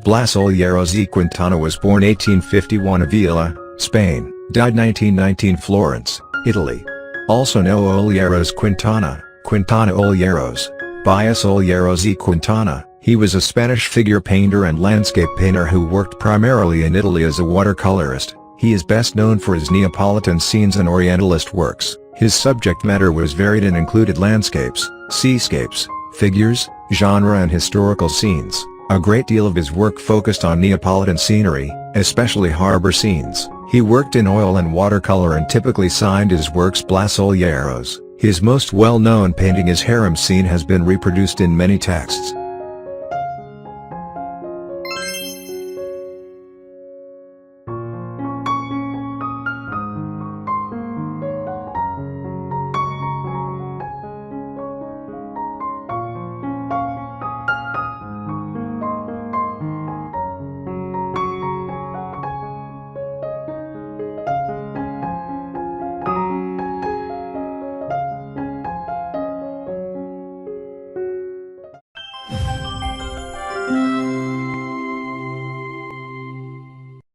Blas Olleros y Quintana was born 1851 Avila, Spain, died 1919 Florence, Italy. Also know Olleros Quintana, Quintana Olleros, Blas Olleros y Quintana. He was a Spanish figure painter and landscape painter who worked primarily in Italy as a watercolorist. He is best known for his Neapolitan scenes and Orientalist works. His subject matter was varied and included landscapes, seascapes, figures, genre and historical scenes. A great deal of his work focused on Neapolitan scenery, especially harbour scenes. He worked in oil and watercolor and typically signed his works Blas Olleros. His most well-known painting is Harem Scene has been reproduced in many texts.